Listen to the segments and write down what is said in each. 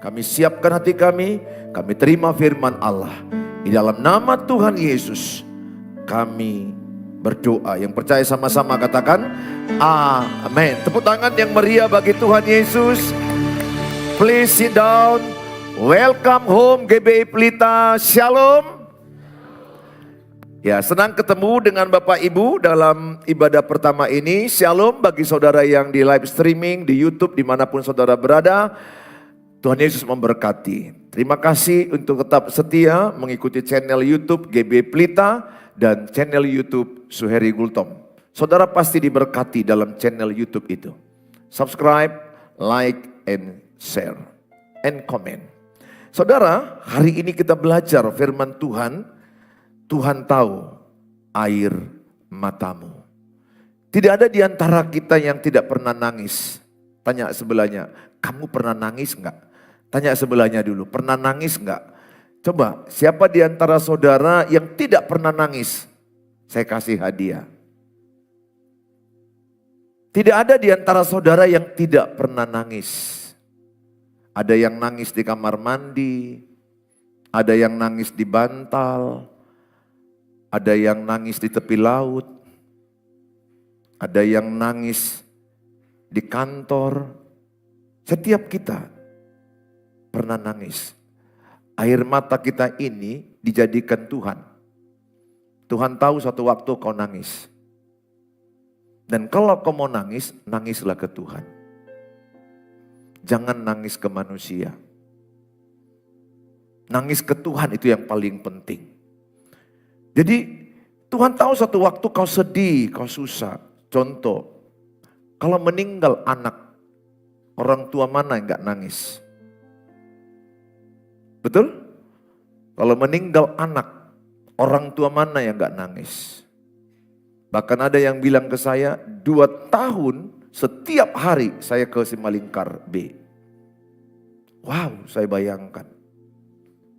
Kami siapkan hati kami terima firman Allah. Di dalam nama Tuhan Yesus kami berdoa. Yang percaya sama-sama katakan amin. Tepuk tangan yang meriah bagi Tuhan Yesus. Please sit down. Welcome home GBI Pelita. Shalom. Ya, senang ketemu dengan Bapak Ibu dalam ibadah pertama ini. Shalom bagi saudara yang di live streaming, di YouTube, dimanapun saudara berada. Tuhan Yesus memberkati. Terima kasih untuk tetap setia mengikuti channel YouTube GBI Pelita dan channel YouTube Suheri Gultom. Saudara pasti diberkati dalam channel YouTube itu. Subscribe, like, and share, and comment. Saudara, hari ini kita belajar firman Tuhan. Tuhan tahu air matamu. Tidak ada di antara kita yang tidak pernah nangis. Tanya sebelahnya, kamu pernah nangis enggak? Tanya sebelahnya dulu, pernah nangis enggak? Coba, siapa di antara saudara yang tidak pernah nangis? Saya kasih hadiah. Tidak ada di antara saudara yang tidak pernah nangis. Ada yang nangis di kamar mandi, ada yang nangis di bantal, ada yang nangis di tepi laut, ada yang nangis di kantor. Setiap kita pernah nangis. Air mata kita ini dijadikan Tuhan. Tuhan tahu suatu waktu kau nangis. Dan kalau kau mau nangis, nangislah ke Tuhan. Jangan nangis ke manusia. Nangis ke Tuhan itu yang paling penting. Jadi Tuhan tahu suatu waktu kau sedih, kau susah. Contoh, kalau meninggal anak, orang tua mana yang gak nangis? Betul? Kalau meninggal anak, orang tua mana yang gak nangis? Bahkan ada yang bilang ke saya, 2 tahun setiap hari saya ke Simalingkar B. Wow, saya bayangkan.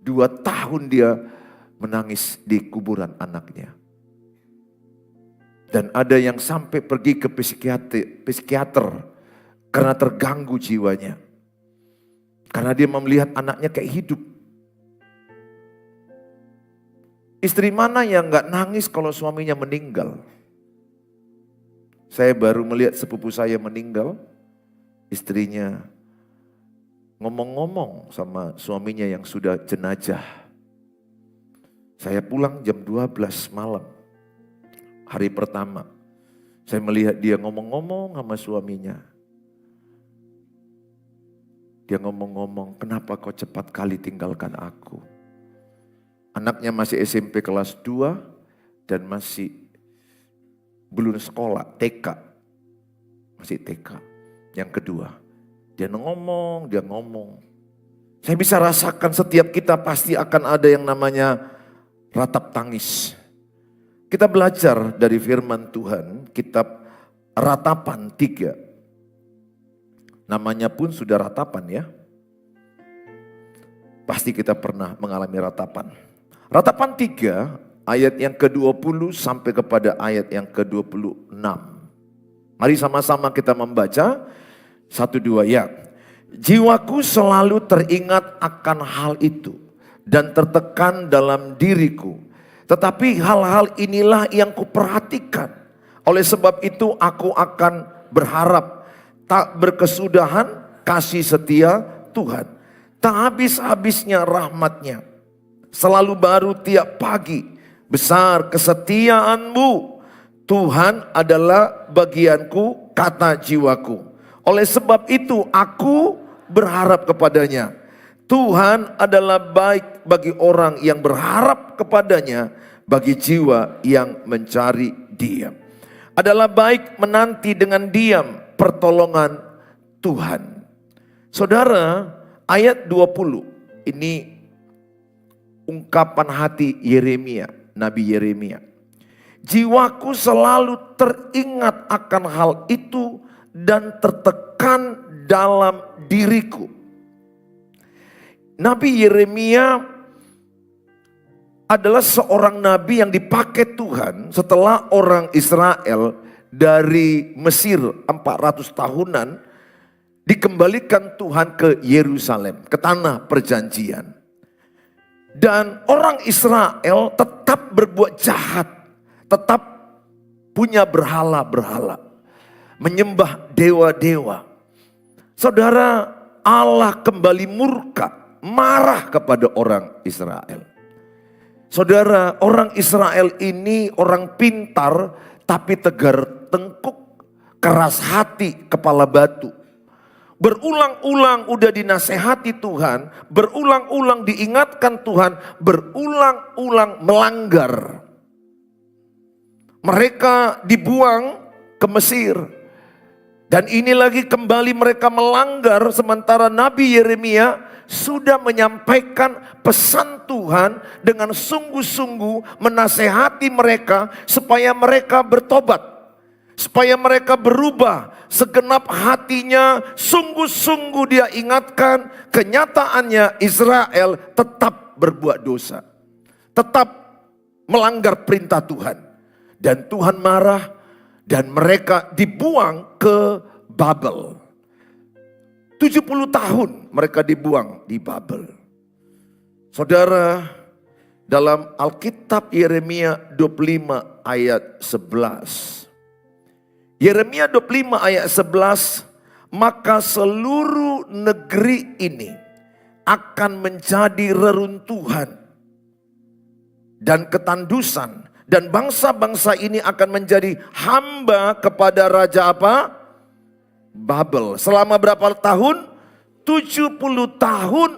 2 tahun dia menangis di kuburan anaknya. Dan ada yang sampai pergi ke psikiater karena terganggu jiwanya. Karena dia melihat anaknya kayak hidup. Istri mana yang gak nangis kalau suaminya meninggal? Saya baru melihat sepupu saya meninggal. Istrinya ngomong-ngomong sama suaminya yang sudah jenazah. Saya pulang jam 12 malam. Hari pertama. Saya melihat dia ngomong-ngomong sama suaminya. Dia ngomong-ngomong, kenapa kau cepat kali tinggalkan aku? Anaknya masih SMP kelas 2 dan masih belum sekolah, TK. Masih TK. Yang kedua, dia ngomong. Saya bisa rasakan setiap kita pasti akan ada yang namanya ratap tangis. Kita belajar dari firman Tuhan, kitab Ratapan 3. Namanya pun sudah ratapan ya. Pasti kita pernah mengalami ratapan. Ratapan 3 ayat yang ke-20 sampai kepada ayat yang ke-26. Mari sama-sama kita membaca. 1, 2 ya. Jiwaku selalu teringat akan hal itu dan tertekan dalam diriku. Tetapi hal-hal inilah yang kuperhatikan. Oleh sebab itu aku akan berharap tak berkesudahan kasih setia Tuhan. Tak habis-habisnya rahmatnya. Selalu baru tiap pagi. Besar kesetiaanmu. Tuhan adalah bagianku, kata jiwaku. Oleh sebab itu aku berharap kepadanya. Tuhan adalah baik bagi orang yang berharap kepadanya, bagi jiwa yang mencari Dia. Adalah baik menanti dengan diam pertolongan Tuhan. Saudara, ayat 20 ini ungkapan hati Yeremia, Nabi Yeremia. Jiwaku selalu teringat akan hal itu dan tertekan dalam diriku. Nabi Yeremia adalah seorang nabi yang dipakai Tuhan setelah orang Israel dari Mesir 400 tahunan dikembalikan Tuhan ke Yerusalem, ke tanah perjanjian. Dan orang Israel tetap berbuat jahat, tetap punya berhala-berhala, menyembah dewa-dewa. Saudara, Allah kembali murka, marah kepada orang Israel. Saudara, orang Israel ini orang pintar tapi tegar tengkuk, keras hati, kepala batu. Berulang-ulang udah dinasehati Tuhan, berulang-ulang diingatkan Tuhan, berulang-ulang melanggar. Mereka dibuang ke Mesir. Dan ini lagi kembali mereka melanggar, sementara Nabi Yeremia sudah menyampaikan pesan Tuhan dengan sungguh-sungguh menasehati mereka supaya mereka bertobat, supaya mereka berubah. Segenap hatinya sungguh-sungguh dia ingatkan, kenyataannya Israel tetap berbuat dosa, tetap melanggar perintah Tuhan. Dan Tuhan marah dan mereka dibuang ke Babel. 70 tahun mereka dibuang di Babel. Saudara, dalam Alkitab Yeremia 25 ayat 11. Yeremia 25 ayat 11, maka seluruh negeri ini akan menjadi reruntuhan dan ketandusan. Dan bangsa-bangsa ini akan menjadi hamba kepada raja apa? Babel. Selama berapa tahun? 70 tahun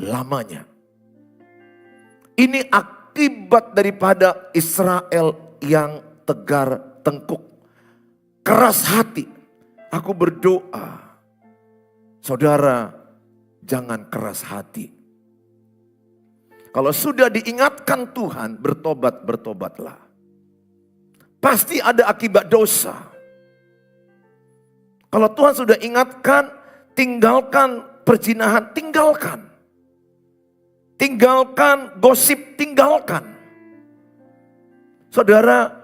lamanya. Ini akibat daripada Israel yang tegar tengkuk, keras hati. Aku berdoa, saudara, jangan keras hati. Kalau sudah diingatkan Tuhan, bertobat-bertobatlah. Pasti ada akibat dosa. Kalau Tuhan sudah ingatkan, tinggalkan perzinahan, tinggalkan. Tinggalkan gosip, tinggalkan. Saudara,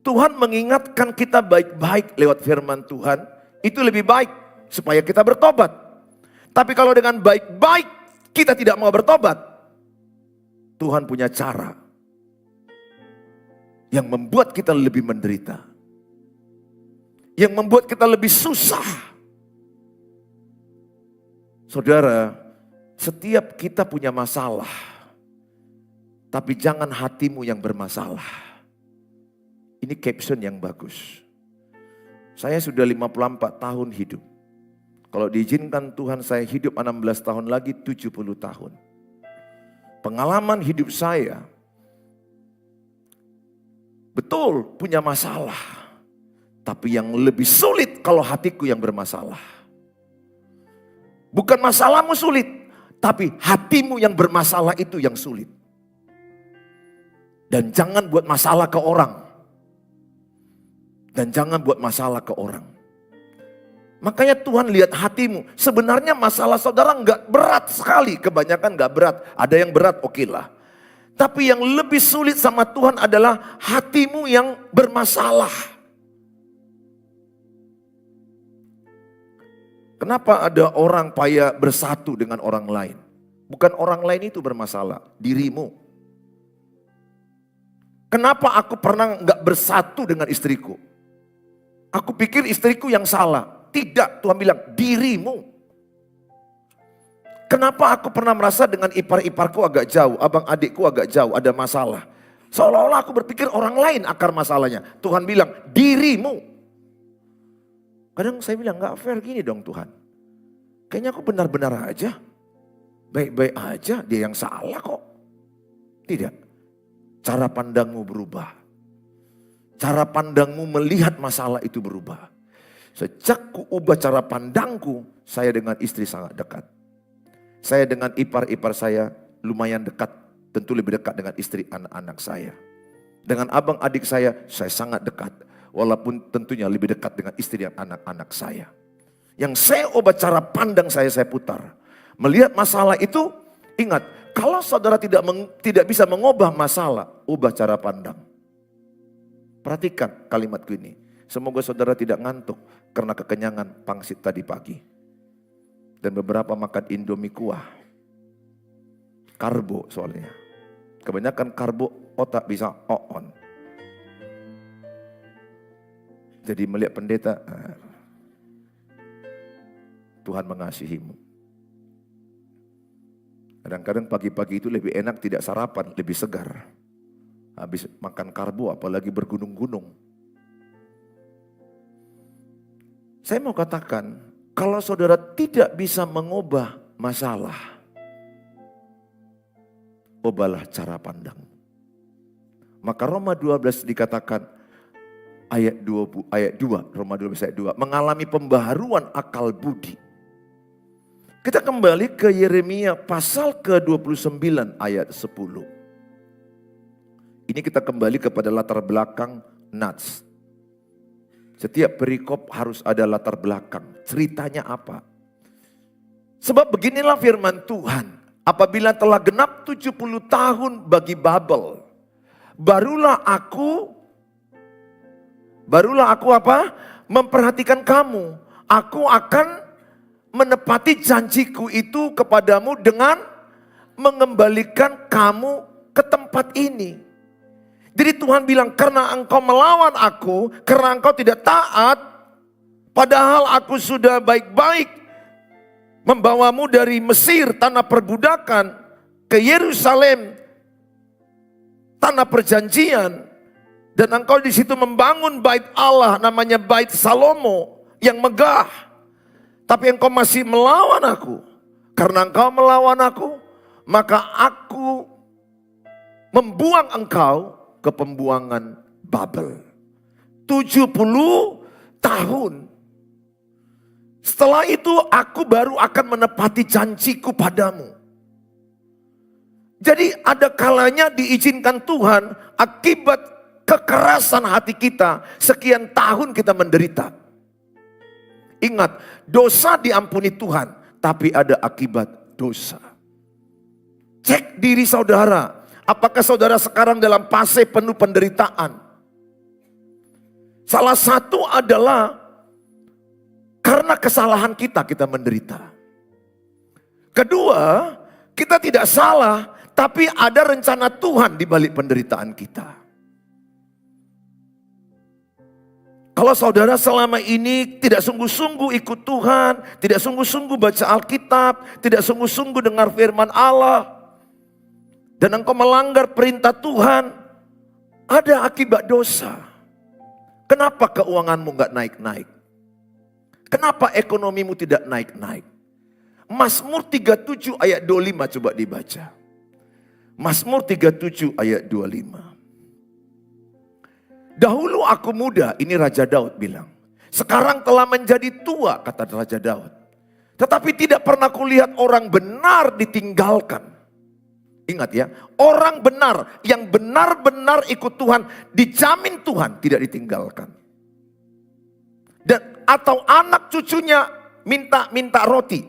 Tuhan mengingatkan kita baik-baik lewat firman Tuhan, itu lebih baik supaya kita bertobat. Tapi kalau dengan baik-baik kita tidak mau bertobat, Tuhan punya cara yang membuat kita lebih menderita, yang membuat kita lebih susah. Saudara, setiap kita punya masalah, tapi jangan hatimu yang bermasalah. Ini caption yang bagus. Saya sudah 54 tahun hidup. Kalau diizinkan Tuhan saya hidup 16 tahun lagi, 70 tahun. Pengalaman hidup saya betul punya masalah. Tapi yang lebih sulit kalau hatiku yang bermasalah. Bukan masalahmu sulit, tapi hatimu yang bermasalah itu yang sulit. Dan jangan buat masalah ke orang. Dan jangan buat masalah ke orang. Makanya Tuhan lihat hatimu. Sebenarnya masalah saudara enggak berat sekali. Kebanyakan enggak berat. Ada yang berat, okelah. Tapi yang lebih sulit sama Tuhan adalah hatimu yang bermasalah. Kenapa ada orang payah bersatu dengan orang lain? Bukan orang lain itu bermasalah, dirimu. Kenapa aku pernah enggak bersatu dengan istriku? Aku pikir istriku yang salah. Tidak, Tuhan bilang dirimu. Kenapa aku pernah merasa dengan ipar-iparku agak jauh, abang adikku agak jauh, ada masalah. Seolah-olah aku berpikir orang lain akar masalahnya. Tuhan bilang dirimu. Kadang saya bilang gak fair gini dong Tuhan. Kayaknya aku benar-benar aja. Baik-baik aja, dia yang salah kok. Tidak. Cara pandangmu berubah. Cara pandangmu melihat masalah itu berubah. Sejak ku ubah cara pandangku, saya dengan istri sangat dekat. Saya dengan ipar-ipar saya lumayan dekat, tentu lebih dekat dengan istri anak-anak saya. Dengan abang adik saya sangat dekat. Walaupun tentunya lebih dekat dengan istri dan anak-anak saya. Yang saya ubah cara pandang saya putar. Melihat masalah itu, ingat, kalau saudara tidak bisa mengubah masalah, ubah cara pandang. Perhatikan kalimatku ini. Semoga saudara tidak ngantuk. karena kekenyangan pangsit tadi pagi. Dan beberapa makan Indomie kuah. Karbo soalnya. Kebanyakan karbo otak bisa on. Jadi melihat pendeta, Tuhan mengasihimu. Kadang-kadang pagi-pagi itu lebih enak tidak sarapan, lebih segar. Habis makan karbo apalagi bergunung-gunung. Saya mau katakan, kalau saudara tidak bisa mengubah masalah, ubahlah cara pandang. Maka Roma 12 dikatakan ayat 2, Roma 12 ayat 2, mengalami pembaharuan akal budi. Kita kembali ke Yeremia pasal ke-29 ayat 10. Ini kita kembali kepada latar belakang Nats. Setiap perikop harus ada latar belakang. Ceritanya apa? Sebab beginilah firman Tuhan. Apabila telah genap 70 tahun bagi Babel, barulah aku apa? Memperhatikan kamu. Aku akan menepati janjiku itu kepadamu dengan mengembalikan kamu ke tempat ini. Jadi Tuhan bilang, karena engkau melawan aku, karena engkau tidak taat, padahal aku sudah baik-baik membawamu dari Mesir, tanah perbudakan, ke Yerusalem, tanah perjanjian, dan engkau di situ membangun bait Allah, namanya bait Salomo, yang megah. Tapi engkau masih melawan aku. Karena engkau melawan aku, maka aku membuang engkau ke pembuangan Babel. 70 tahun. Setelah itu aku baru akan menepati janjiku padamu. Jadi ada kalanya diizinkan Tuhan akibat kekerasan hati kita. Sekian tahun kita menderita. Ingat, dosa diampuni Tuhan, tapi ada akibat dosa. Cek diri saudara. Apakah saudara sekarang dalam fase penuh penderitaan? Salah satu adalah karena kesalahan kita menderita. Kedua, kita tidak salah, tapi ada rencana Tuhan di balik penderitaan kita. Kalau saudara selama ini tidak sungguh-sungguh ikut Tuhan, tidak sungguh-sungguh baca Alkitab, tidak sungguh-sungguh dengar firman Allah, dan engkau melanggar perintah Tuhan, ada akibat dosa. Kenapa keuanganmu gak naik-naik? Kenapa ekonomimu tidak naik-naik? Mazmur 37 ayat 25 coba dibaca. Mazmur 37 ayat 25. Dahulu aku muda, ini Raja Daud bilang. Sekarang telah menjadi tua, kata Raja Daud. Tetapi tidak pernah kulihat orang benar ditinggalkan. Ingat ya, orang benar yang benar-benar ikut Tuhan, dijamin Tuhan tidak ditinggalkan. Dan atau anak cucunya minta roti.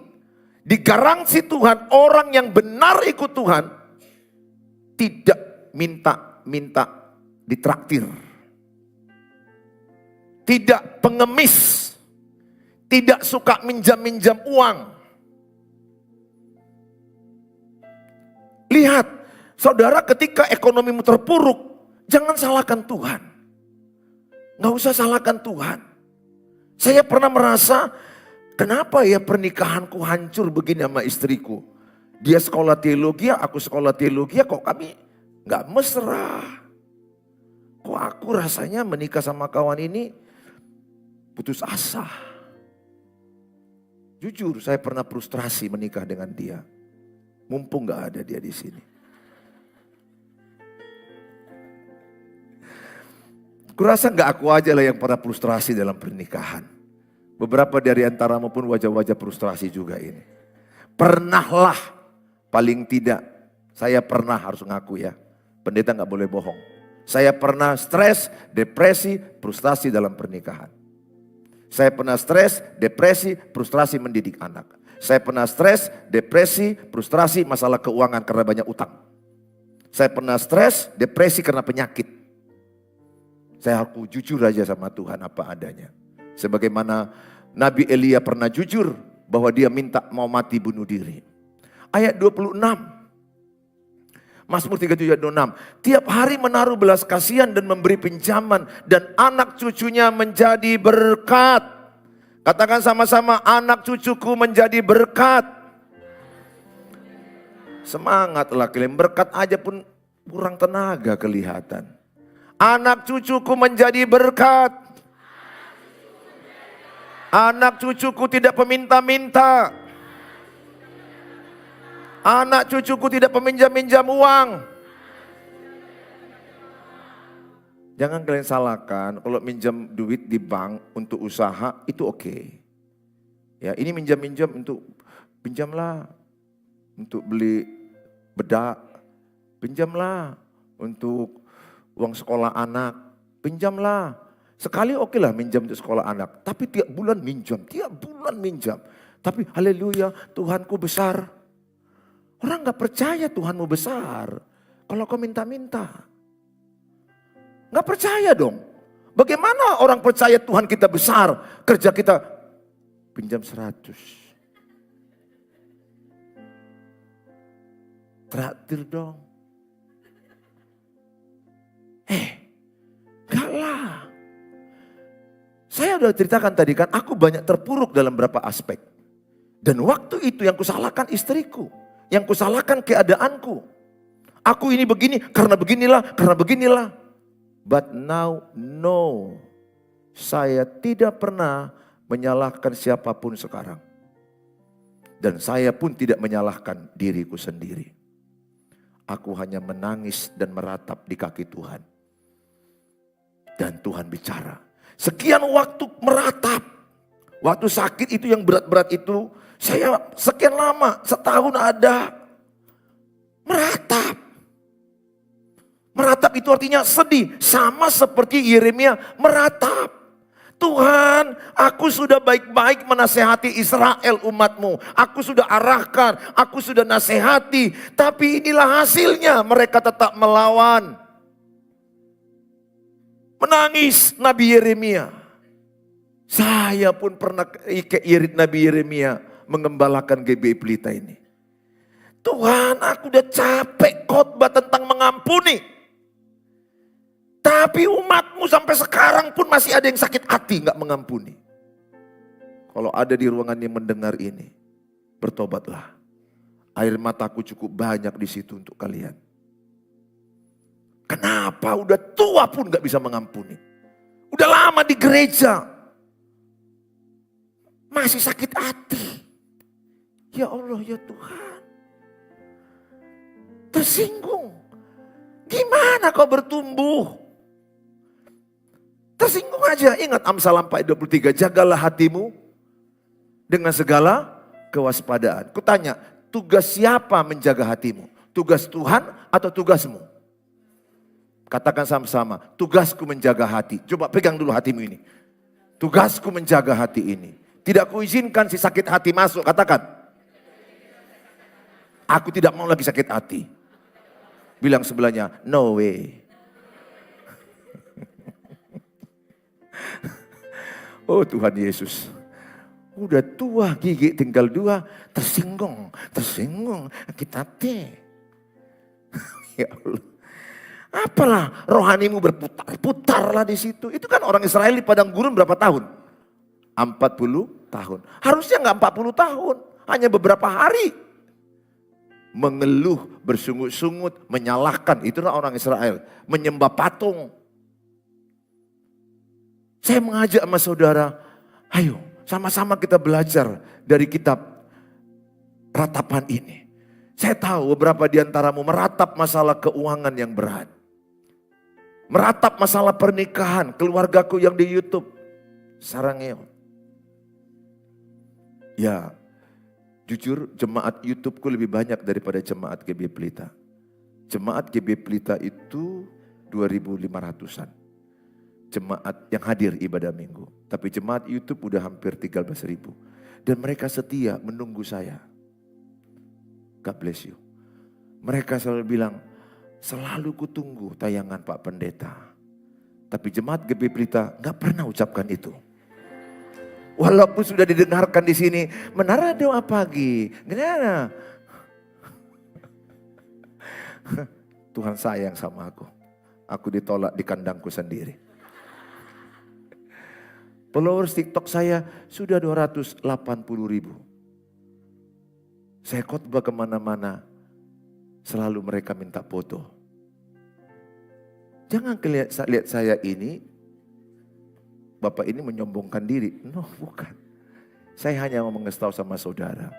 Digaransi Tuhan, orang yang benar ikut Tuhan tidak minta ditraktir. Tidak pengemis, tidak suka minjam-minjam uang. Lihat, saudara, ketika ekonomimu terpuruk, jangan salahkan Tuhan. Nggak usah salahkan Tuhan. Saya pernah merasa, kenapa ya pernikahanku hancur begini sama istriku? Dia sekolah teologi, aku sekolah teologi, kok kami nggak mesra? Kok aku rasanya menikah sama kawan ini putus asa? Jujur, saya pernah frustrasi menikah dengan dia. Mumpung gak ada dia di sini. Kurasa gak aku aja lah yang pernah frustrasi dalam pernikahan. Beberapa dari antaramu pun wajah-wajah frustrasi juga ini. Pernahlah, paling tidak. Saya pernah, harus ngaku ya. Pendeta gak boleh bohong. Saya pernah stres, depresi, frustrasi dalam pernikahan. Saya pernah stres, depresi, frustrasi mendidik anak. Saya pernah stres, depresi, frustrasi, masalah keuangan karena banyak utang. Saya pernah stres, depresi karena penyakit. Saya aku jujur aja sama Tuhan apa adanya. Sebagaimana Nabi Elia pernah jujur bahwa dia minta mau mati bunuh diri. Ayat 26. Mazmur 37 ayat 26. Tiap hari menaruh belas kasihan dan memberi pinjaman. Dan anak cucunya menjadi berkat. Katakan sama-sama, anak cucuku menjadi berkat. Semangatlah kalian, berkat aja pun kurang tenaga kelihatan. Anak cucuku menjadi berkat. Anak cucuku tidak peminta-minta. Anak cucuku tidak peminjam-minjam uang. Jangan kalian salahkan, kalau minjam duit di bank untuk usaha itu oke. Ya, ini minjam-minjam untuk pinjamlah untuk beli bedak, pinjamlah untuk uang sekolah anak, pinjamlah. Sekali oke lah minjam untuk sekolah anak, tapi tiap bulan minjam. Tapi haleluya, Tuhanku besar. Orang gak percaya Tuhanmu besar kalau kau minta-minta. Gak percaya dong. Bagaimana orang percaya Tuhan kita besar, kerja kita pinjam 100. Traktir dong. Gak lah. Saya udah ceritakan tadi kan, aku banyak terpuruk dalam beberapa aspek. Dan waktu itu yang kusalahkan istriku. Yang kusalahkan keadaanku. Aku ini begini, karena beginilah. But now, no. Saya tidak pernah menyalahkan siapapun sekarang. Dan saya pun tidak menyalahkan diriku sendiri. Aku hanya menangis dan meratap di kaki Tuhan. Dan Tuhan bicara. Sekian waktu meratap. Waktu sakit itu yang berat-berat itu, saya sekian lama, setahun ada. Meratap. Meratap itu artinya sedih. Sama seperti Yeremia meratap. Tuhan, aku sudah baik-baik menasehati Israel umatmu. Aku sudah arahkan, aku sudah nasihati. Tapi inilah hasilnya, mereka tetap melawan. Menangis Nabi Yeremia. Saya pun pernah irit Nabi Yeremia mengembalakan GBI Pelita ini. Tuhan, aku udah capek khotbah tentang mengampuni. Tapi umatmu sampai sekarang pun masih ada yang sakit hati gak mengampuni. Kalau ada di ruangan yang mendengar ini, bertobatlah. Air mataku cukup banyak di situ untuk kalian. Kenapa udah tua pun gak bisa mengampuni? Udah lama di gereja, masih sakit hati. Ya Allah, ya Tuhan. Tersinggung. Gimana kau bertumbuh? Tersinggung aja. Ingat Amsal 4:23. Jagalah hatimu dengan segala kewaspadaan. Kutanya, tugas siapa menjaga hatimu? Tugas Tuhan atau tugasmu? Katakan sama-sama, tugasku menjaga hati. Coba pegang dulu hatimu ini. Tugasku menjaga hati ini. Tidak kuizinkan si sakit hati masuk. Katakan. Aku tidak mau lagi sakit hati. Bilang sebelahnya, no way. Oh Tuhan Yesus. Udah tua, gigi tinggal 2. Tersinggung. Sakit hati. Ya Allah. Apalah rohanimu berputar-putarlah di situ. Itu kan orang Israel di padang gurun berapa tahun? 40 tahun. Harusnya enggak 40 tahun. Hanya beberapa hari. Mengeluh, bersungut-sungut, menyalahkan. Itulah orang Israel. Menyembah patung. Saya mengajak sama saudara, ayo sama-sama kita belajar dari kitab ratapan ini. Saya tahu beberapa di antaramu meratap masalah keuangan yang berat. Meratap masalah pernikahan, keluargaku yang di YouTube. Sarangeo. Ya, jujur jemaat YouTubeku lebih banyak daripada jemaat GBI Pelita. Jemaat GBI Pelita itu 2.500-an. Jemaat yang hadir ibadah minggu. Tapi jemaat YouTube udah hampir 13.000. Dan mereka setia menunggu saya. God bless you. Mereka selalu bilang, selalu kutunggu tayangan Pak Pendeta. Tapi jemaat GBI Pelita gak pernah ucapkan itu. Walaupun sudah didengarkan di sini, menara doa pagi. Gimana? Tuhan sayang sama aku. Aku ditolak di kandangku sendiri. Followers TikTok saya sudah 280 ribu. Saya khotbah kemana-mana, selalu mereka minta foto. Jangan lihat saya ini, Bapak ini menyombongkan diri. No, bukan. Saya hanya mau mengasih tahu sama saudara.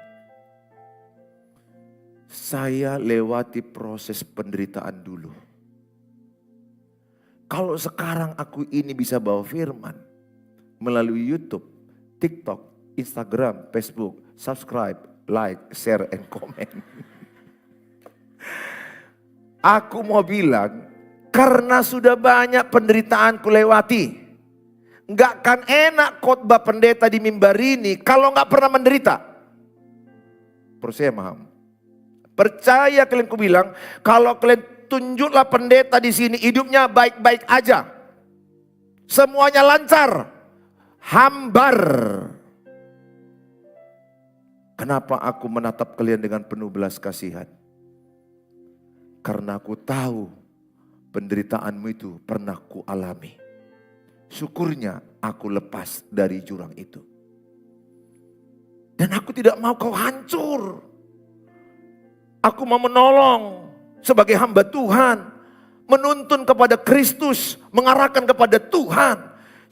Saya lewati proses penderitaan dulu. Kalau sekarang aku ini bisa bawa firman melalui YouTube, TikTok, Instagram, Facebook, subscribe, like, share, and comment. Aku mau bilang, karena sudah banyak penderitaan kulewati. Nggak kan enak khotbah pendeta di mimbar ini kalau nggak pernah menderita. Percaya maham. Percaya kalian ku bilang, kalau kalian tunjuklah pendeta di sini hidupnya baik-baik aja. Semuanya lancar. Hambar. Kenapa aku menatap kalian dengan penuh belas kasihan? Karena aku tahu penderitaanmu itu pernah ku alami. Syukurnya aku lepas dari jurang itu. Dan aku tidak mau kau hancur. Aku mau menolong sebagai hamba Tuhan. Menuntun kepada Kristus, mengarahkan kepada Tuhan.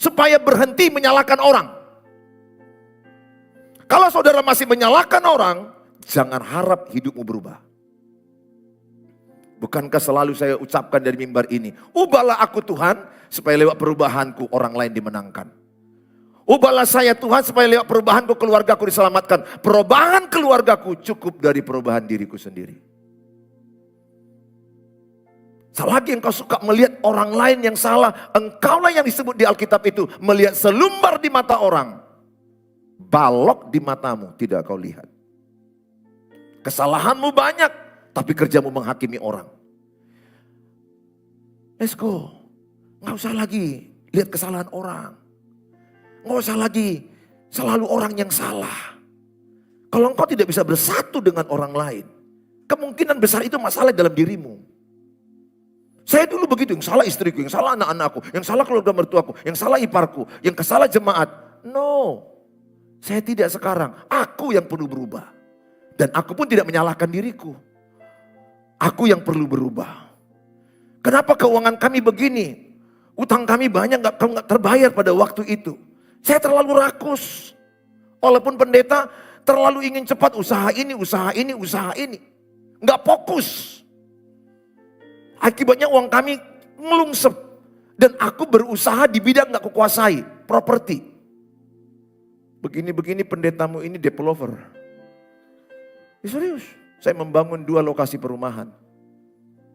Supaya berhenti menyalahkan orang. Kalau saudara masih menyalahkan orang, jangan harap hidupmu berubah. Bukankah selalu saya ucapkan dari mimbar ini, ubahlah aku Tuhan, supaya lewat perubahanku orang lain dimenangkan. Ubahlah saya Tuhan, supaya lewat perubahanku keluargaku diselamatkan. Perubahan keluargaku cukup dari perubahan diriku sendiri. Selagi engkau suka melihat orang lain yang salah, engkaulah yang disebut di Alkitab itu melihat selumbar di mata orang. Balok di matamu tidak kau lihat. Kesalahanmu banyak, tapi kerjamu menghakimi orang. Let's go. Nggak usah lagi lihat kesalahan orang. Nggak usah lagi selalu orang yang salah. Kalau engkau tidak bisa bersatu dengan orang lain, kemungkinan besar itu masalah dalam dirimu. Saya dulu begitu, yang salah istriku, yang salah anak-anakku, yang salah keluarga mertuaku, yang salah iparku, yang kesalah jemaat. No, saya tidak sekarang. Aku yang perlu berubah. Dan aku pun tidak menyalahkan diriku. Aku yang perlu berubah. Kenapa keuangan kami begini? Utang kami banyak nggak terbayar pada waktu itu. Saya terlalu rakus. Walaupun pendeta terlalu ingin cepat usaha ini, usaha ini, usaha ini. Nggak fokus. Akibatnya uang kami ngelungsep. Dan aku berusaha di bidang gak kukuasai. Properti. Begini-begini pendetamu ini developer. Ya serius. Saya membangun 2 lokasi perumahan.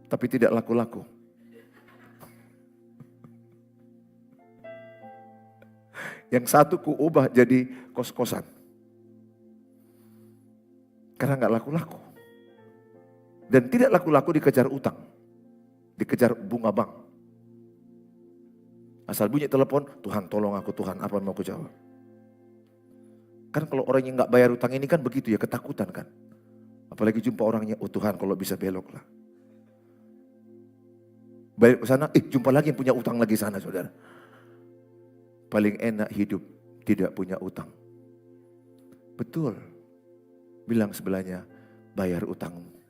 Tapi tidak laku-laku. Yang satu ku ubah jadi kos-kosan. Karena gak laku-laku. Dan tidak laku-laku dikejar utang. Dikejar bunga bank. Asal bunyi telepon, Tuhan tolong aku, Tuhan apa yang mau aku jawab. Kan kalau orang yang gak bayar utang ini kan begitu ya, ketakutan kan. Apalagi jumpa orangnya, oh Tuhan kalau bisa belok lah. Balik ke sana, jumpa lagi yang punya utang lagi sana saudara. Paling enak hidup tidak punya utang. Betul. Bilang sebelahnya, bayar utangmu.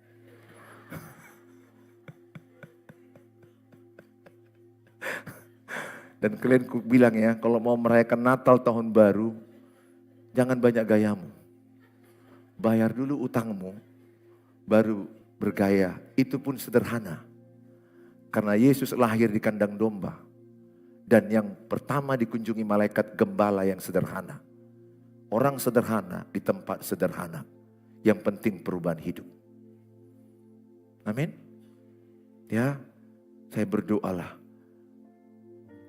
Dan kalian bilang ya, kalau mau merayakan Natal tahun baru, jangan banyak gayamu. Bayar dulu utangmu, baru bergaya. Itu pun sederhana. Karena Yesus lahir di kandang domba. Dan yang pertama dikunjungi malaikat gembala yang sederhana. Orang sederhana di tempat sederhana. Yang penting perubahan hidup. Amin. Ya, saya berdoalah.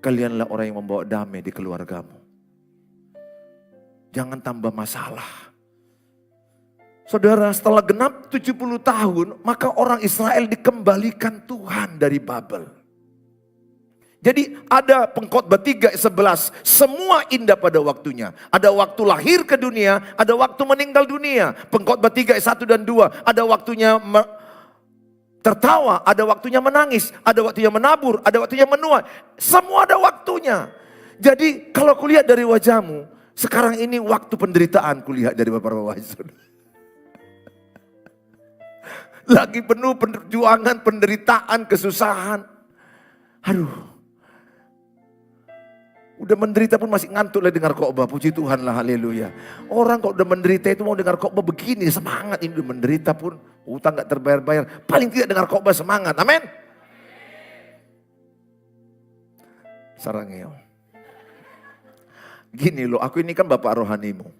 Kalianlah orang yang membawa damai di keluargamu. Jangan tambah masalah. Saudara, setelah genap 70 tahun, maka orang Israel dikembalikan Tuhan dari Babel. Jadi ada Pengkhotbah 3:11, semua indah pada waktunya. Ada waktu lahir ke dunia, ada waktu meninggal dunia. Pengkhotbah 3:1 dan 2, ada waktunya tertawa, ada waktunya menangis, ada waktunya menabur, ada waktunya menuai. Semua ada waktunya. Jadi kalau kulihat dari wajahmu, sekarang ini waktu penderitaan kulihat dari Bapak-Bapak Saudara. Lagi penuh perjuangan, penderitaan, kesusahan. Aduh. Udah menderita pun masih ngantuk lah dengar khotbah. Puji Tuhan lah, haleluya. Orang kok udah menderita itu mau dengar khotbah begini, semangat. Ini udah menderita pun, utang gak terbayar-bayar. Paling tidak dengar khotbah semangat, amin. Sarangeo. Gini loh, aku ini kan bapak rohanimu.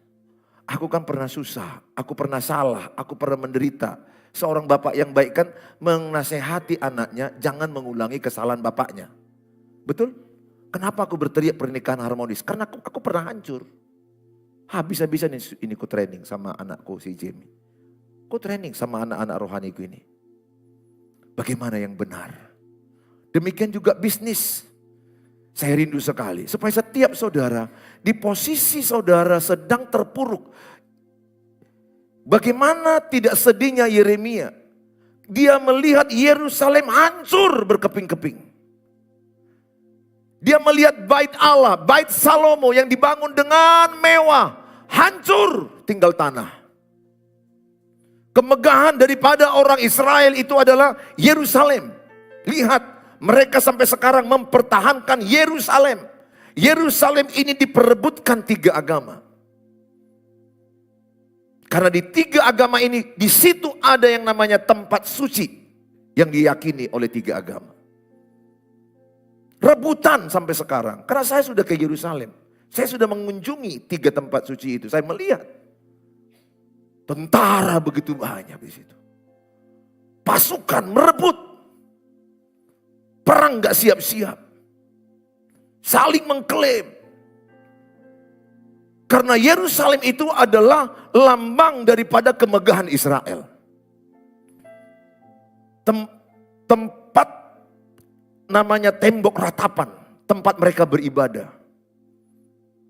Aku kan pernah susah, aku pernah salah, aku pernah menderita. Seorang bapak yang baik kan menasehati anaknya jangan mengulangi kesalahan bapaknya. Betul? Kenapa aku berteriak pernikahan harmonis? Karena aku pernah hancur. Habis-habisan ini ku training sama anakku si Jamie. Ku training sama anak-anak rohaniku ini. Bagaimana yang benar. Demikian juga bisnis. Saya rindu sekali. Supaya setiap saudara di posisi saudara sedang terpuruk. Bagaimana tidak sedihnya Yeremia. Dia melihat Yerusalem hancur berkeping-keping. Dia melihat bait Allah, bait Salomo yang dibangun dengan mewah, hancur tinggal tanah. Kemegahan daripada orang Israel itu adalah Yerusalem. Lihat, mereka sampai sekarang mempertahankan Yerusalem. Yerusalem ini diperebutkan 3 agama. Karena di 3 agama ini, di situ ada yang namanya tempat suci yang diyakini oleh 3 agama. Rebutan sampai sekarang. Karena saya sudah ke Yerusalem. Saya sudah mengunjungi 3 tempat suci itu. Saya melihat tentara begitu banyak di situ. Pasukan merebut. Perang gak siap-siap. Saling mengklaim. Karena Yerusalem itu adalah lambang daripada kemegahan Israel. Tempat namanya tembok ratapan, tempat mereka beribadah.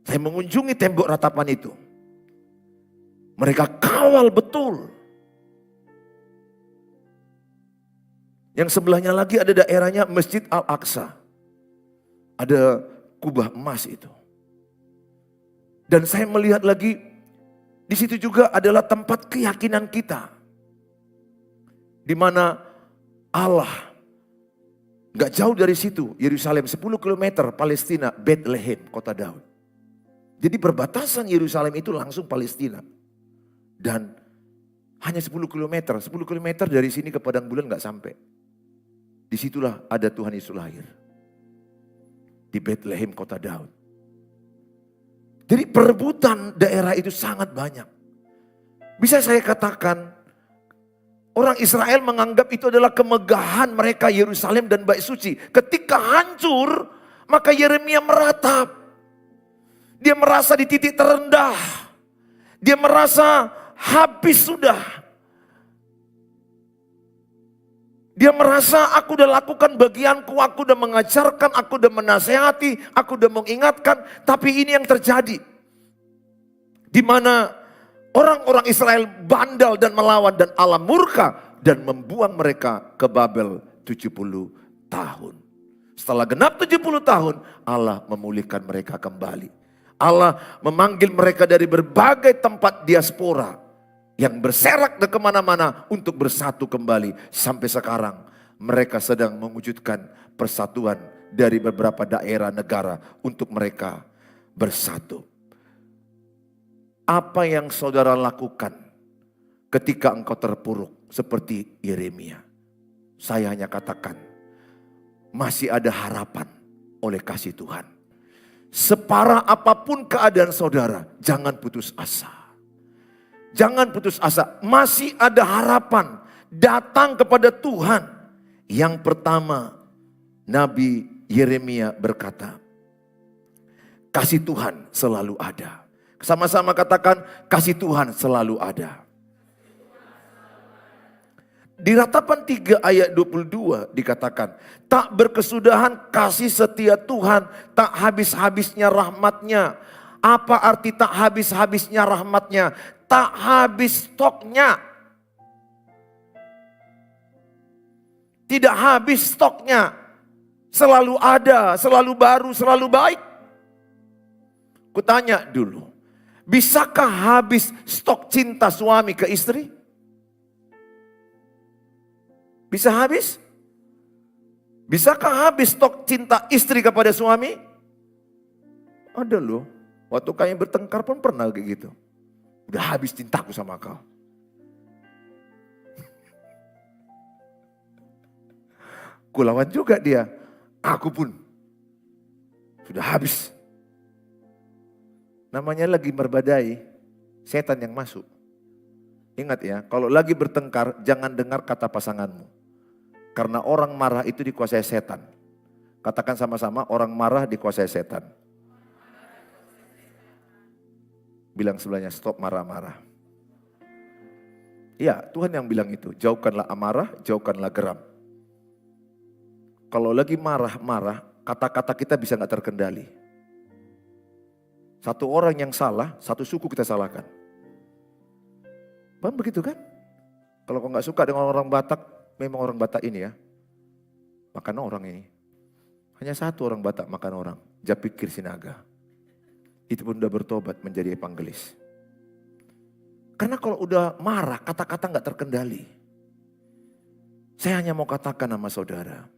Saya mengunjungi tembok ratapan itu. Mereka kawal betul. Yang sebelahnya lagi ada daerahnya Masjid Al-Aqsa. Ada kubah emas itu. Dan saya melihat lagi di situ juga adalah tempat keyakinan kita. Di mana Allah gak jauh dari situ, Yerusalem 10 km, Palestina, Bethlehem, kota Daud. Jadi perbatasan Yerusalem itu langsung Palestina. Dan hanya 10 km, 10 km dari sini ke Padang Bulan gak sampai. Disitulah ada Tuhan Yesus lahir. Di Bethlehem, kota Daud. Jadi perebutan daerah itu sangat banyak. Bisa saya katakan, orang Israel menganggap itu adalah kemegahan mereka Yerusalem dan bait suci. Ketika hancur, maka Yeremia meratap. Dia merasa di titik terendah. Dia merasa habis sudah. Dia merasa aku udah lakukan bagianku, aku udah mengajarkan, aku udah menasehati, aku udah mengingatkan. Tapi ini yang terjadi. Di mana orang-orang Israel bandal dan melawan dan Allah murka dan membuang mereka ke Babel 70 tahun. Setelah genap 70 tahun, Allah memulihkan mereka kembali. Allah memanggil mereka dari berbagai tempat diaspora yang berserak ke kemana-mana untuk bersatu kembali. Sampai sekarang mereka sedang mewujudkan persatuan dari beberapa daerah negara untuk mereka bersatu. Apa yang saudara lakukan ketika engkau terpuruk seperti Yeremia? Saya hanya katakan, masih ada harapan oleh kasih Tuhan. Separah apapun keadaan saudara, jangan putus asa. Jangan putus asa, masih ada harapan. Datang kepada Tuhan. Yang pertama, Nabi Yeremia berkata, kasih Tuhan selalu ada. Sama-sama katakan, kasih Tuhan selalu ada. Di Ratapan 3 ayat 22 dikatakan, tak berkesudahan kasih setia Tuhan, tak habis-habisnya rahmatnya. Apa arti tak habis-habisnya rahmatnya? Tak habis stoknya. Tidak habis stoknya. Selalu ada, selalu baru, selalu baik. Kutanya dulu, bisakah habis stok cinta suami ke istri? Bisa habis? Bisakah habis stok cinta istri kepada suami? Ada loh. Waktu kami bertengkar pun pernah kayak gitu. Udah habis cintaku sama kau. Kulawan juga dia. Aku pun. Sudah habis. Namanya lagi berbadai. Setan yang masuk. Ingat ya, kalau lagi bertengkar jangan dengar kata pasanganmu. Karena orang marah itu dikuasai setan. Katakan sama-sama, orang marah dikuasai setan. Bilang sebelahnya, stop marah-marah. Iya, Tuhan yang bilang itu. Jauhkanlah amarah, jauhkanlah geram. Kalau lagi marah-marah, kata-kata kita bisa gak terkendali. Satu orang yang salah, satu suku kita salahkan. Paham begitu kan? Kalau kau gak suka dengan orang Batak, memang orang Batak ini ya, makan orang ini. Hanya satu orang Batak makan orang, Japikir Sinaga. Itu pun udah bertobat menjadi evangelis. Karena kalau udah marah, kata-kata gak terkendali. Saya hanya mau katakan sama saudara,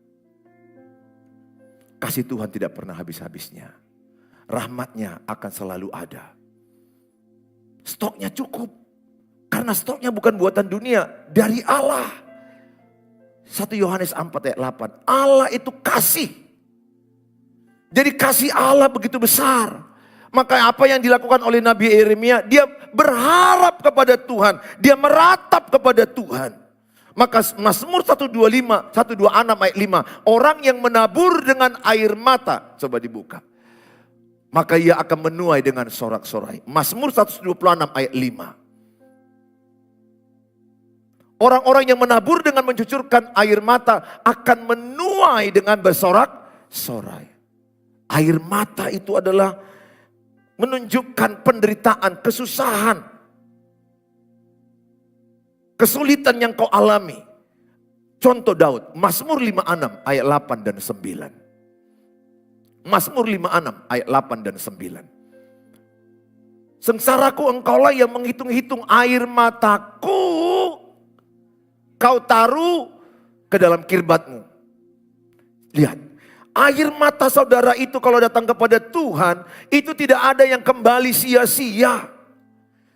kasih Tuhan tidak pernah habis-habisnya. Rahmatnya akan selalu ada. Stoknya cukup. Karena stoknya bukan buatan dunia, dari Allah. 1 Yohanes 4 ayat 8. Allah itu kasih. Jadi kasih Allah begitu besar. Maka apa yang dilakukan oleh Nabi Yeremia, dia berharap kepada Tuhan. Dia meratap kepada Tuhan. Maka Mazmur 126 ayat 5. Orang yang menabur dengan air mata. Coba dibuka. Maka ia akan menuai dengan sorak-sorai. Mazmur 126 ayat 5. Orang-orang yang menabur dengan mencucurkan air mata akan menuai dengan bersorak-sorai. Air mata itu adalah menunjukkan penderitaan, kesusahan, kesulitan yang kau alami. Contoh Daud, Mazmur 56 ayat 8 dan 9. Mazmur 56 ayat 8 dan 9. Sengsaraku engkaulah yang menghitung-hitung air mataku. Kau taruh ke dalam kirbatmu. Lihat, air mata saudara itu kalau datang kepada Tuhan, itu tidak ada yang kembali sia-sia.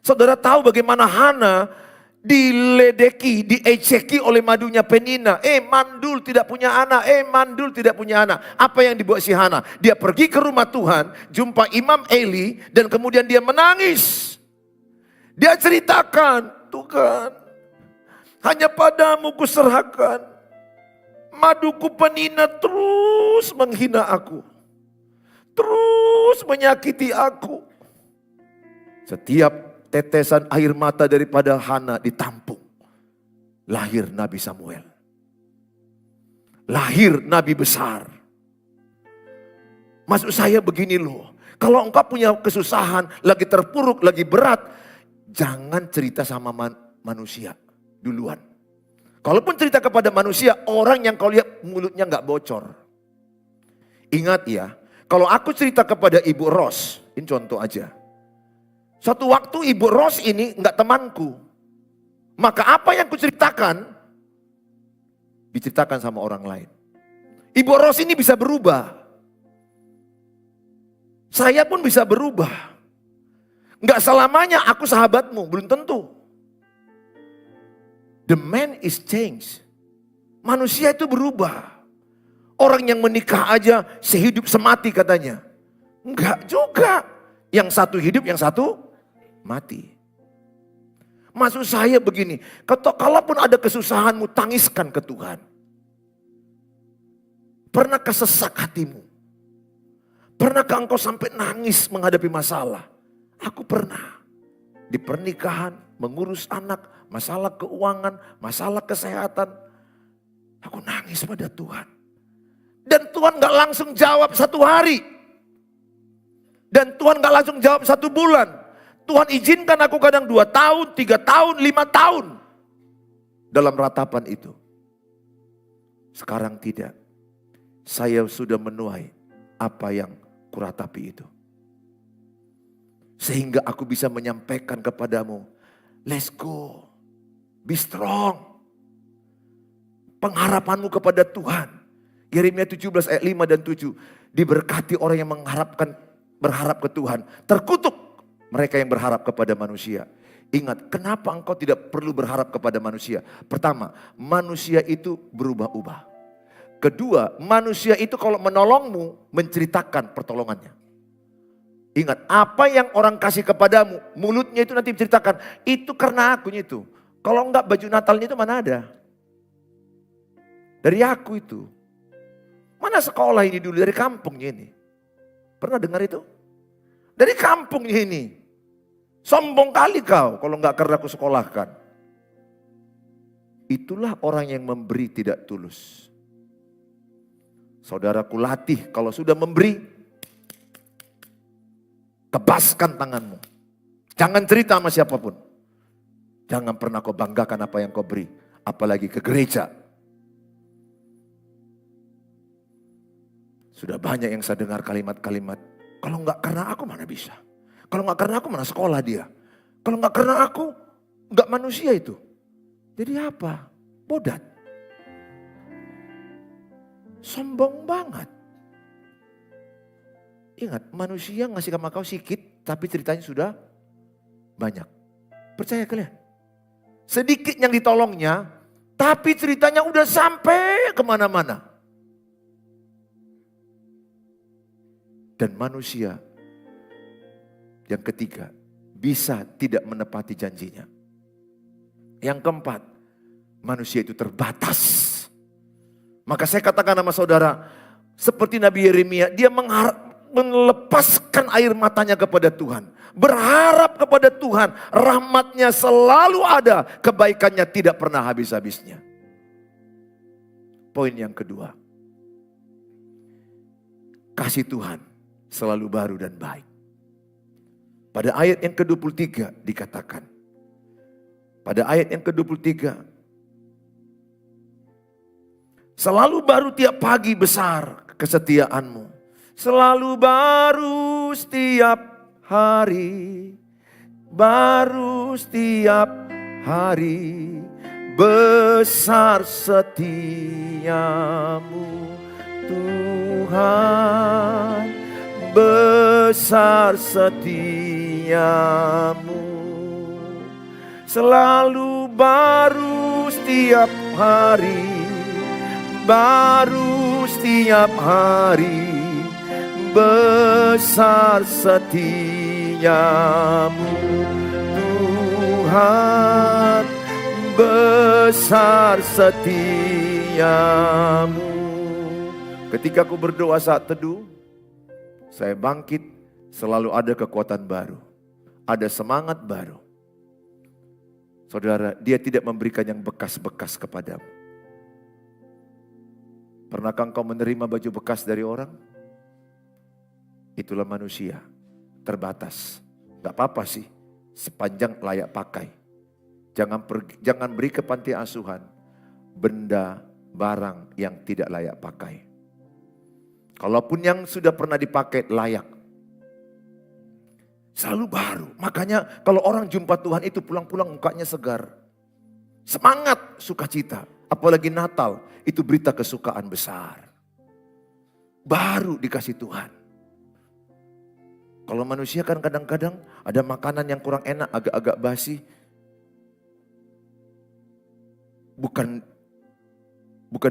Saudara tahu bagaimana Hana diledeki, diejeki oleh madunya Penina. Mandul tidak punya anak, mandul tidak punya anak. Apa yang dibuat si Hana? Dia pergi ke rumah Tuhan, jumpa Imam Eli, dan kemudian dia menangis. Dia ceritakan, Tuhan, hanya padamu kuserahkan. Maduku Penina terus menghina aku. Terus menyakiti aku. Setiap tetesan air mata daripada Hana ditampung. Lahir Nabi Samuel. Lahir Nabi besar. Maksud saya begini loh. Kalau engkau punya kesusahan, lagi terpuruk, lagi berat. Jangan cerita sama manusia duluan. Kalaupun cerita kepada manusia, orang yang kau lihat mulutnya gak bocor. Ingat ya, kalau aku cerita kepada Ibu Ros, ini contoh aja. Suatu waktu Ibu Ros ini gak temanku. Maka apa yang kuceritakan, diceritakan sama orang lain. Ibu Ros ini bisa berubah. Saya pun bisa berubah. Gak selamanya aku sahabatmu, belum tentu. The man is changed. Manusia itu berubah. Orang yang menikah aja sehidup semati katanya. Enggak juga. Yang satu hidup, yang satu mati. Maksud saya begini, kalaupun ada kesusahanmu, tangiskan ke Tuhan. Pernahkah sesak hatimu? Pernahkah engkau sampai nangis menghadapi masalah? Aku pernah. Di pernikahan, mengurus anak, masalah keuangan, masalah kesehatan. Aku nangis pada Tuhan. Dan Tuhan gak langsung jawab 1 hari. Dan Tuhan gak langsung jawab 1 bulan. Tuhan izinkan aku kadang 2 tahun, 3 tahun, 5 tahun. Dalam ratapan itu. Sekarang tidak. Saya sudah menuai apa yang kuratapi itu. Sehingga aku bisa menyampaikan kepadamu, let's go, be strong. Pengharapanmu kepada Tuhan. Yeremia 17 ayat 5 dan 7. Diberkati orang yang berharap ke Tuhan. Terkutuk mereka yang berharap kepada manusia. Ingat, kenapa engkau tidak perlu berharap kepada manusia? Pertama, manusia itu berubah-ubah. Kedua, manusia itu kalau menolongmu, menceritakan pertolongannya. Ingat, apa yang orang kasih kepadamu, mulutnya itu nanti menceritakan, itu karena akunya itu. Kalau enggak baju Natalnya itu mana ada? Dari aku itu. Mana sekolah ini dulu, dari kampungnya ini. Pernah dengar itu? Dari kampungnya ini. Sombong kali kau kalau enggak karena aku sekolahkan. Itulah orang yang memberi tidak tulus. Saudaraku latih kalau sudah memberi, tebaskan tanganmu. Jangan cerita sama siapapun. Jangan pernah kau banggakan apa yang kau beri. Apalagi ke gereja. Sudah banyak yang saya dengar kalimat-kalimat. Kalau enggak karena aku mana bisa. Kalau enggak karena aku mana sekolah dia. Kalau enggak karena aku, enggak manusia itu. Jadi apa? Bodat. Sombong banget. Ingat, manusia ngasih sama kau sedikit, tapi ceritanya sudah banyak. Percaya kalian? Sedikit yang ditolongnya, tapi ceritanya udah sampai kemana-mana. Dan manusia yang ketiga, bisa tidak menepati janjinya. Yang keempat, manusia itu terbatas. Maka saya katakan sama saudara, seperti Nabi Yeremia, dia melepaskan air matanya kepada Tuhan. Berharap kepada Tuhan, rahmatnya selalu ada, kebaikannya tidak pernah habis-habisnya. Poin yang kedua, kasih Tuhan selalu baru dan baik. Pada ayat yang ke-23 dikatakan, pada ayat yang ke-23, selalu baru tiap pagi besar kesetiaanmu. Selalu baru setiap hari. Baru setiap hari. Besar setiamu Tuhan. Besar setiamu. Selalu baru setiap hari. Baru setiap hari, besar setiamu Tuhan, besar setiamu. Ketika aku berdoa saat teduh, saya bangkit, selalu ada kekuatan baru, ada semangat baru. Saudara, dia tidak memberikan yang bekas-bekas kepadamu. Pernahkah engkau menerima baju bekas dari orang? Itulah manusia, terbatas. Gak apa-apa sih, sepanjang layak pakai. Jangan beri ke panti asuhan benda, barang yang tidak layak pakai. Kalaupun yang sudah pernah dipakai layak. Selalu baru. Makanya kalau orang jumpa Tuhan itu pulang-pulang mukanya segar. Semangat, sukacita. Apalagi Natal, itu berita kesukaan besar. Baru dikasih Tuhan. Kalau manusia kan kadang-kadang ada makanan yang kurang enak, agak-agak basi. Bukan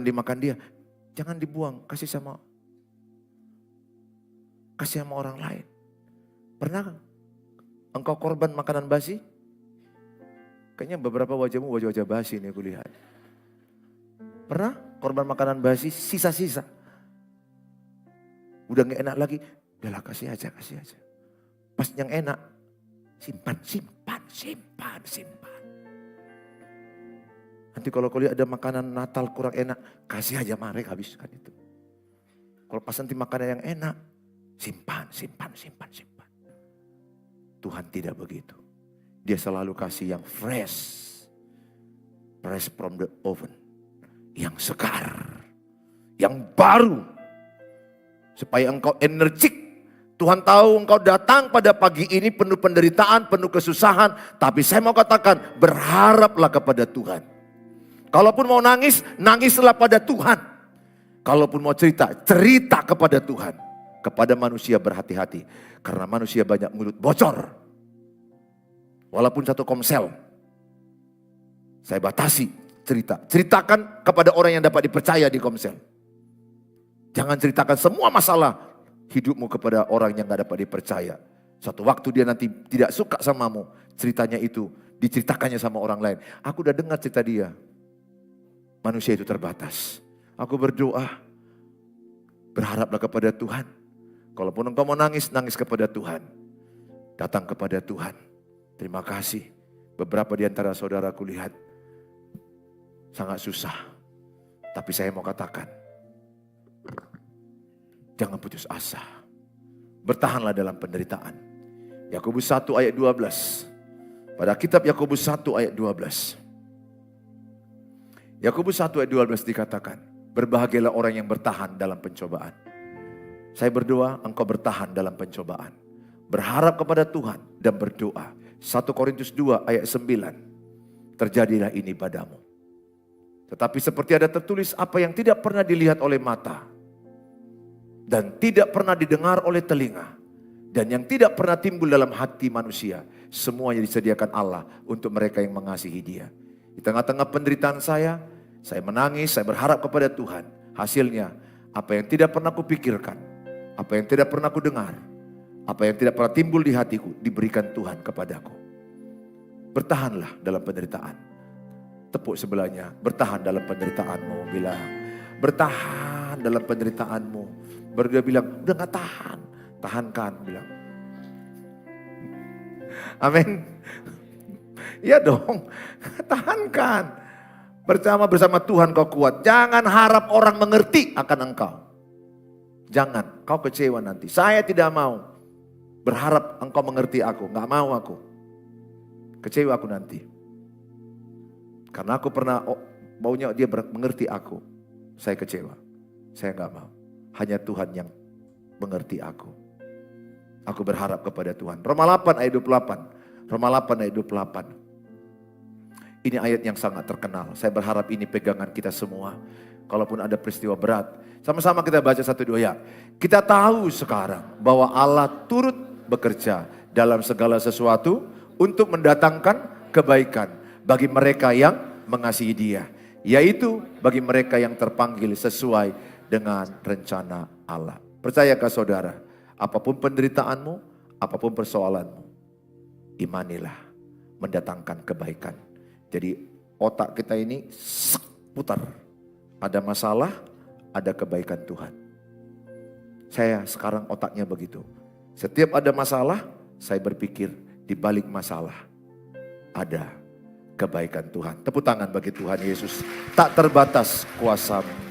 dimakan dia. Jangan dibuang, kasih sama orang lain. Pernah engkau korban makanan basi? Kayaknya beberapa wajahmu wajah-wajah basi nih aku lihat. Pernah korban makanan basi, sisa-sisa. Udah gak enak lagi, udahlah kasih aja. Pas yang enak, simpan. Nanti kalau kau lihat ada makanan Natal kurang enak, kasih aja mereka habiskan itu. Kalau pas nanti makanan yang enak, simpan. Tuhan tidak begitu. Dia selalu kasih yang fresh from the oven. Yang segar, yang baru. Supaya engkau energik. Tuhan tahu engkau datang pada pagi ini penuh penderitaan, penuh kesusahan. Tapi saya mau katakan, berharaplah kepada Tuhan. Kalaupun mau nangis, nangislah pada Tuhan. Kalaupun mau cerita, cerita kepada Tuhan. Kepada manusia berhati-hati. Karena manusia banyak mulut bocor. Walaupun satu komsel. Saya batasi cerita. Ceritakan kepada orang yang dapat dipercaya di komsel. Jangan ceritakan semua masalah hidupmu kepada orang yang gak dapat dipercaya. Suatu waktu dia nanti tidak suka samamu. Ceritanya itu diceritakannya sama orang lain. Aku udah dengar cerita dia. Manusia itu terbatas. Aku berdoa. Berharaplah kepada Tuhan. Kalaupun engkau mau nangis, nangis kepada Tuhan. Datang kepada Tuhan. Terima kasih. Beberapa di antara saudaraku lihat. Sangat susah. Tapi saya mau katakan. Jangan putus asa. Bertahanlah dalam penderitaan. Yakobus 1 ayat 12. Pada kitab Yakobus 1 ayat 12. Yakobus 1 ayat 12 dikatakan. Berbahagialah orang yang bertahan dalam pencobaan. Saya berdoa engkau bertahan dalam pencobaan. Berharap kepada Tuhan dan berdoa. 1 Korintus 2 ayat 9. Terjadilah ini padamu. Tetapi seperti ada tertulis apa yang tidak pernah dilihat oleh mata. Dan tidak pernah didengar oleh telinga. Dan yang tidak pernah timbul dalam hati manusia. Semuanya disediakan Allah untuk mereka yang mengasihi Dia. Di tengah-tengah penderitaan saya menangis, saya berharap kepada Tuhan. Hasilnya apa yang tidak pernah kupikirkan. Apa yang tidak pernah kudengar. Apa yang tidak pernah timbul di hatiku diberikan Tuhan kepadaku. Bertahanlah dalam penderitaan. Tepuk sebelahnya, bertahan dalam penderitaanmu. Bilang, bertahan dalam penderitaanmu. Baru dia bilang, udah gak tahan. Tahankan, bilang. Amin. Iya dong, tahankan. Bersama Tuhan kau kuat. Jangan harap orang mengerti akan engkau. Jangan, kau kecewa nanti. Saya tidak mau berharap engkau mengerti aku. Gak mau aku. Kecewa aku nanti. Karena aku pernah maunya dia mengerti aku. Saya kecewa. Saya gak mau. Hanya Tuhan yang mengerti aku. Aku berharap kepada Tuhan. Roma 8 ayat 28. Roma 8 ayat 28. Ini ayat yang sangat terkenal. Saya berharap ini pegangan kita semua. Kalaupun ada peristiwa berat. Sama-sama kita baca 1-2 ya. Kita tahu sekarang bahwa Allah turut bekerja dalam segala sesuatu untuk mendatangkan kebaikan bagi mereka yang mengasihi Dia. Yaitu bagi mereka yang terpanggil sesuai dengan rencana Allah. Percayakah saudara? Apapun penderitaanmu, apapun persoalanmu, imanilah mendatangkan kebaikan. Jadi otak kita ini putar. Ada masalah, ada kebaikan Tuhan. Saya sekarang otaknya begitu. Setiap ada masalah, saya berpikir di balik masalah ada kebaikan Tuhan. Tepuk tangan bagi Tuhan Yesus. Tak terbatas kuasa-Mu.